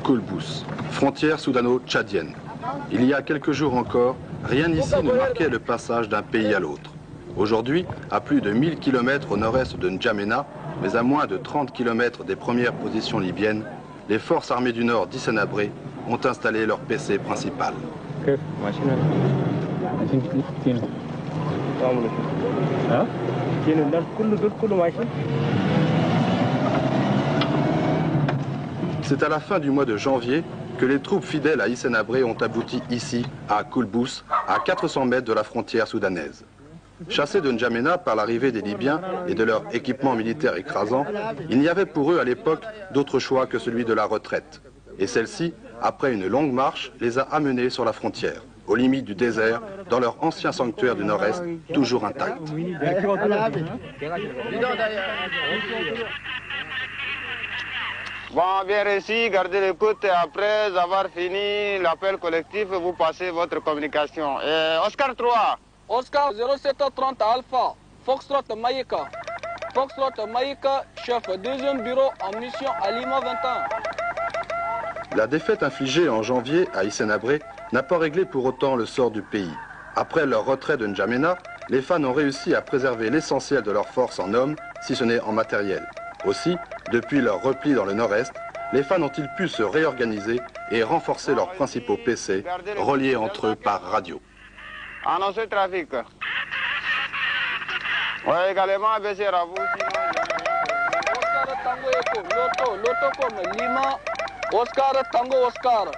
Koulbous, frontière soudano-tchadienne. Il y a quelques jours encore, rien ici ne marquait le passage d'un pays à l'autre. Aujourd'hui, à plus de 1000 km au nord-est de N'Djamena, mais à moins de 30 km des premières positions libyennes, les forces armées du Nord d'Hissène-Habré ont installé leur PC principal. C'est à la fin du mois de janvier que les troupes fidèles à Hissène-Habré ont abouti ici, à Koulbous, à 400 mètres de la frontière soudanaise. Chassés de N'Djamena par l'arrivée des Libyens et de leur équipement militaire écrasant, il n'y avait pour eux à l'époque d'autre choix que celui de la retraite. Et celle-ci, après une longue marche, les a amenés sur la frontière, aux limites du désert, dans leur ancien sanctuaire du Nord-Est, toujours intact. Bon, bien reçu, gardez l'écoute et après avoir fini l'appel collectif, vous passez votre communication. Oscar 3. Oscar 0730 Alpha, Foxtrot Maïka. Foxtrot Maïka, chef deuxième bureau en mission à Lima 21. La défaite infligée en janvier à Hissène-Habré n'a pas réglé pour autant le sort du pays. Après leur retrait de N'Djamena, les fans ont réussi à préserver l'essentiel de leurs forces en hommes, si ce n'est en matériel. Aussi, depuis leur repli dans le nord-est, les fans ont-ils pu se réorganiser et renforcer leurs principaux PC, reliés entre eux par radio. Annoncez le trafic. Oui, également, abaisser à vous. Oscar Tango Echo, Loto comme Lima, Oscar Tango Oscar.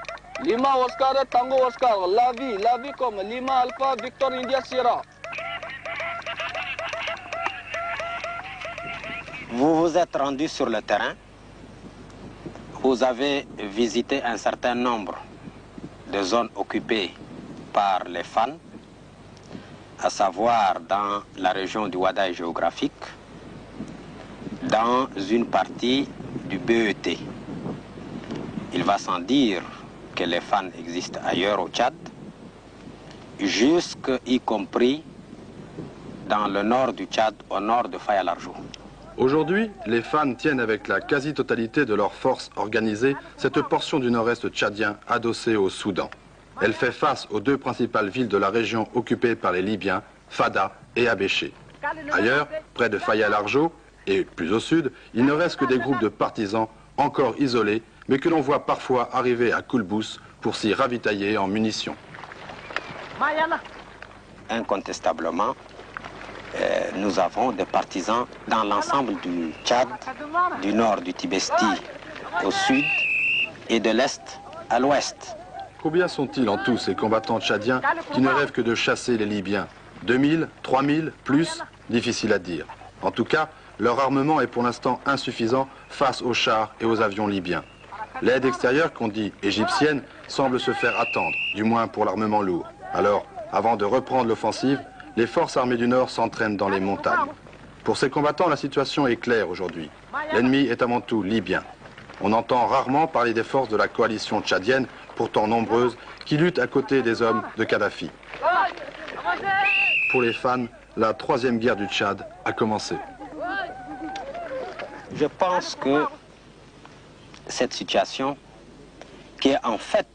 Lima Oscar Tango Oscar, la vie comme Lima Alpha Victor India Sierra. Vous vous êtes rendu sur le terrain, vous avez visité un certain nombre de zones occupées par les fans, à savoir dans la région du Wadaï géographique, dans une partie du BET. Il va sans dire que les fans existent ailleurs au Tchad, y compris dans le nord du Tchad, au nord de Faya-Largeau. Aujourd'hui, les fans tiennent avec la quasi-totalité de leurs forces organisées cette portion du nord-est tchadien adossée au Soudan. Elle fait face aux deux principales villes de la région occupées par les Libyens, Fada et Abéché. Ailleurs, près de Faya-Largeau et plus au sud, il ne reste que des groupes de partisans encore isolés, mais que l'on voit parfois arriver à Koulbous pour s'y ravitailler en munitions. Incontestablement, nous avons des partisans dans l'ensemble du Tchad, du nord du Tibesti au sud et de l'est à l'ouest. Combien sont-ils en tout ces combattants tchadiens qui ne rêvent que de chasser les Libyens? 2000, 3000, plus? Difficile à dire. En tout cas, leur armement est pour l'instant insuffisant face aux chars et aux avions libyens. L'aide extérieure, qu'on dit égyptienne, semble se faire attendre, du moins pour l'armement lourd. Alors, avant de reprendre l'offensive, les forces armées du Nord s'entraînent dans les montagnes. Pour ces combattants, la situation est claire aujourd'hui. L'ennemi est avant tout libyen. On entend rarement parler des forces de la coalition tchadienne, pourtant nombreuses, qui luttent à côté des hommes de Kadhafi. Pour les fans, la troisième guerre du Tchad a commencé. Je pense que cette situation, qui est en fait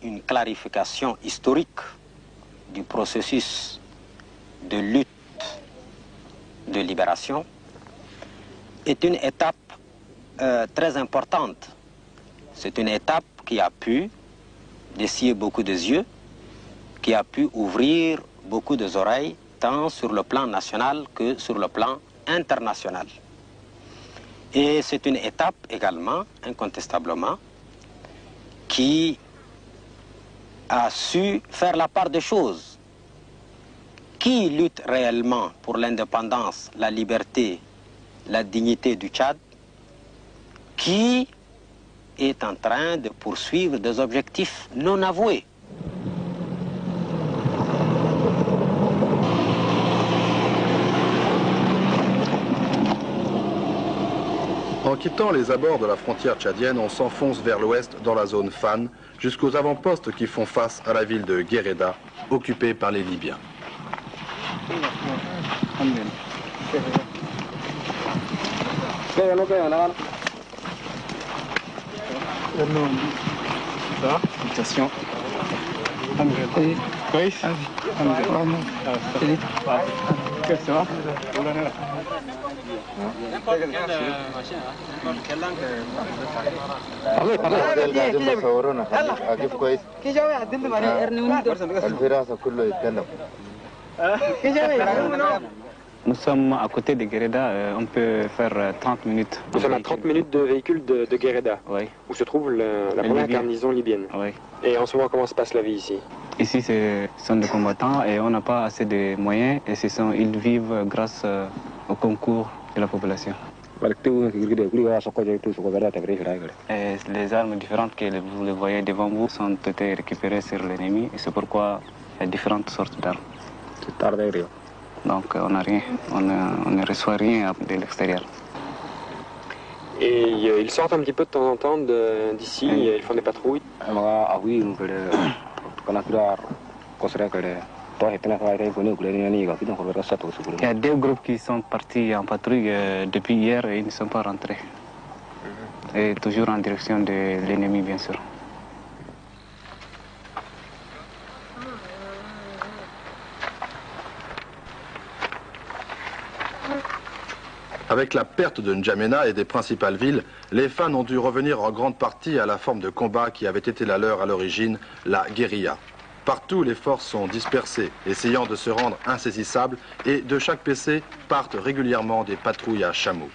une clarification historique du processus de lutte, de libération, est une étape très importante c'est une étape qui a pu dessiller beaucoup de yeux, qui a pu ouvrir beaucoup des oreilles, tant sur le plan national que sur le plan international. Et c'est une étape également, incontestablement, qui a su faire la part des choses. Qui lutte réellement pour l'indépendance, la liberté, la dignité du Tchad? Qui est en train de poursuivre des objectifs non avoués? En quittant les abords de la frontière tchadienne, on s'enfonce vers l'ouest dans la zone Fan, jusqu'aux avant-postes qui font face à la ville de Guéreda, occupée par les Libyens. Nous sommes à côté de Guéreda, on peut faire 30 minutes. Nous sommes à 30 minutes de véhicule de Guéreda, Oui. où se trouve la première garnison libyenne. Oui. Et en ce moment, comment se passe la vie ici? Ici, ce sont des combattants et on n'a pas assez de moyens et ils vivent grâce au concours de la population. Et les armes différentes que vous les voyez devant vous sont été récupérées sur l'ennemi et c'est pourquoi il y a différentes sortes d'armes. Donc on n'a rien, on ne reçoit rien de l'extérieur. Et ils sortent un petit peu de temps en temps d'ici, ils font des patrouilles. Il y a deux groupes qui sont partis en patrouille depuis hier et ils ne sont pas rentrés. Et toujours en direction de l'ennemi, bien sûr. Avec la perte de N'Djamena et des principales villes, les fans ont dû revenir en grande partie à la forme de combat qui avait été la leur à l'origine, la guérilla. Partout, les forces sont dispersées, essayant de se rendre insaisissables, et de chaque PC partent régulièrement des patrouilles à chameaux.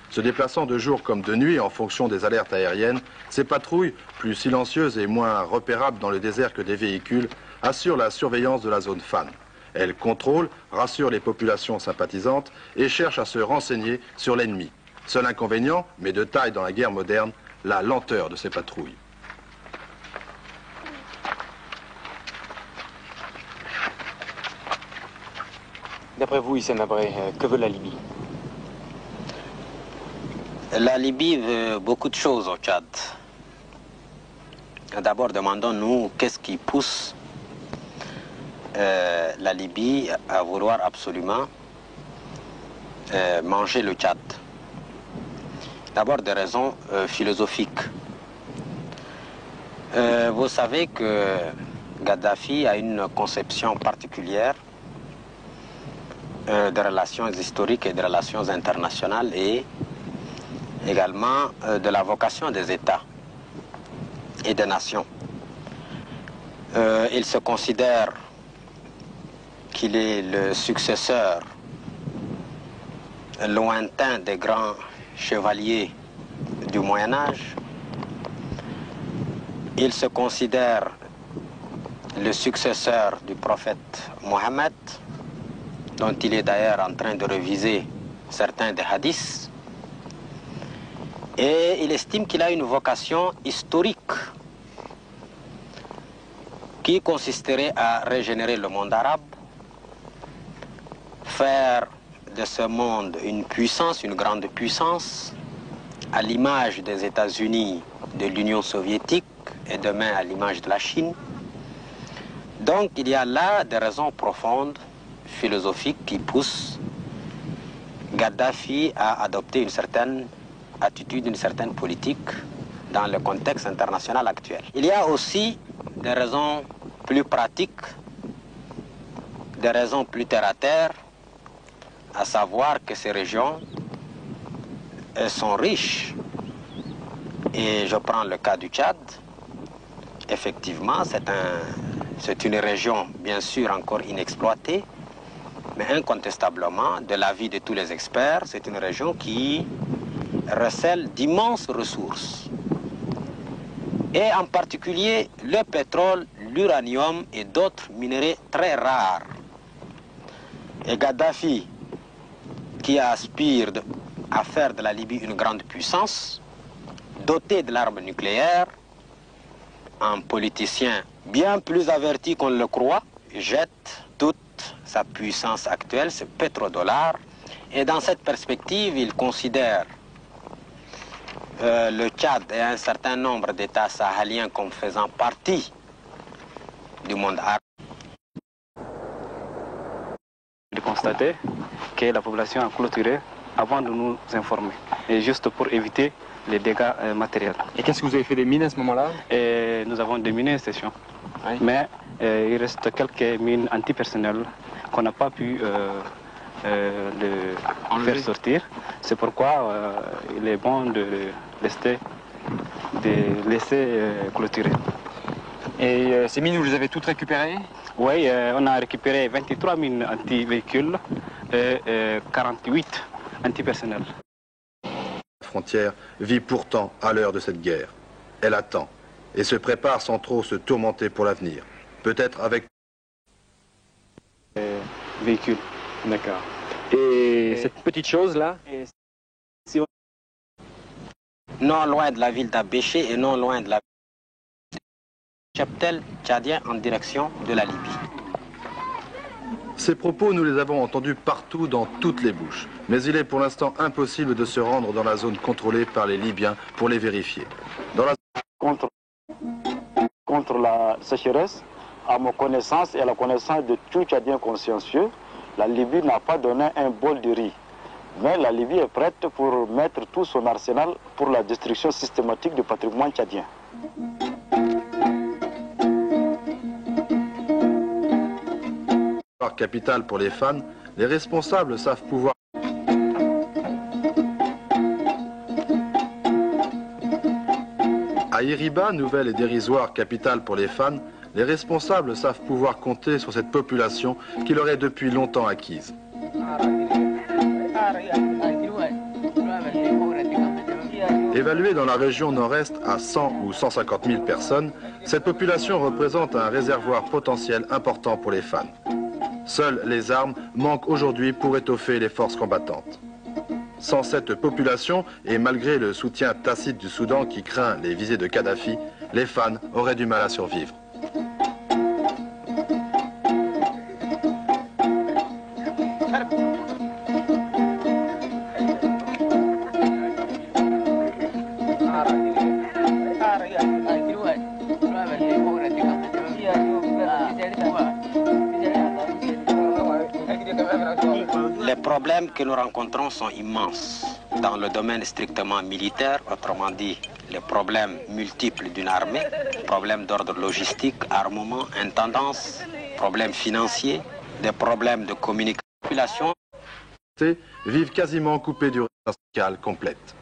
Se déplaçant de jour comme de nuit en fonction des alertes aériennes, ces patrouilles, plus silencieuses et moins repérables dans le désert que des véhicules, assurent la surveillance de la zone fan. Elles contrôlent, rassurent les populations sympathisantes et cherchent à se renseigner sur l'ennemi. Seul inconvénient, mais de taille dans la guerre moderne, la lenteur de ces patrouilles. D'après vous, Hissène Habré, que veut la Libye? La Libye veut beaucoup de choses au Tchad. D'abord, demandons-nous qu'est-ce qui pousse la Libye à vouloir absolument manger le Tchad. D'abord des raisons philosophiques. Vous savez que Kadhafi a une conception particulière des relations historiques et des relations internationales et également de la vocation des États et des nations. Il se considère qu'il est le successeur lointain des grands chevaliers du Moyen-Âge. Il se considère le successeur du prophète Mohammed, dont il est d'ailleurs en train de réviser certains des hadiths. Et il estime qu'il a une vocation historique qui consisterait à régénérer le monde arabe, faire de ce monde une puissance, une grande puissance, à l'image des États-Unis, de l'Union soviétique et demain à l'image de la Chine. Donc il y a là des raisons profondes, philosophiques, qui poussent Kadhafi à adopter une certaine attitude, une certaine politique dans le contexte international actuel. Il y a aussi des raisons plus pratiques, des raisons plus terre-à-terre, à savoir que ces régions sont riches Et je prends le cas du Tchad. Effectivement, c'est une région bien sûr encore inexploitée, mais incontestablement, de l'avis de tous les experts, c'est une région qui recèle d'immenses ressources. Et en particulier le pétrole, l'uranium et d'autres minerais très rares. Et Kadhafi, qui aspire à faire de la Libye une grande puissance, doté de l'arme nucléaire, un politicien bien plus averti qu'on le croit, jette toute sa puissance actuelle, ce pétrodollar, et dans cette perspective, il considère le Tchad et un certain nombre d'États sahéliens comme faisant partie du monde arabe. De constater que la population a clôturé avant de nous informer, et juste pour éviter les dégâts matériels. Et qu'est-ce que vous avez fait des mines à ce moment-là? Nous avons déminé une station, Oui. mais il reste quelques mines antipersonnelles qu'on n'a pas pu faire sortir. C'est pourquoi il est bon de laisser clôturer. Et ces mines, vous les avez toutes récupérées? Oui, on a récupéré 23 mines anti-véhicules et 48 antipersonnels. La frontière vit pourtant à l'heure de cette guerre. Elle attend et se prépare sans trop se tourmenter pour l'avenir. Peut-être avec... Véhicules. D'accord. Et cette petite chose-là? Non loin de la ville d'Abéché et non loin de la cheptel tchadien en direction de la Libye. Ces propos, nous les avons entendus partout dans toutes les bouches. Mais il est pour l'instant impossible de se rendre dans la zone contrôlée par les Libyens pour les vérifier. Contre la sécheresse, à ma connaissance et à la connaissance de tout Tchadien consciencieux, la Libye n'a pas donné un bol de riz. Mais la Libye est prête pour mettre tout son arsenal pour la destruction systématique du patrimoine tchadien. Capitale pour les fans, les responsables savent pouvoir... À Iriba, nouvelle et dérisoire capitale pour les fans, les responsables savent pouvoir compter sur cette population qui leur est depuis longtemps acquise. Évaluée dans la région nord-est à 100 ou 150 000 personnes, cette population représente un réservoir potentiel important pour les fans. Seules les armes manquent aujourd'hui pour étoffer les forces combattantes. Sans cette population, et malgré le soutien tacite du Soudan qui craint les visées de Kadhafi, les fans auraient du mal à survivre. Les problèmes que nous rencontrons sont immenses dans le domaine strictement militaire, autrement dit les problèmes multiples d'une armée, problèmes d'ordre logistique, armement, intendance, problèmes financiers, des problèmes de communication. Vivent quasiment coupés du réseau social complète.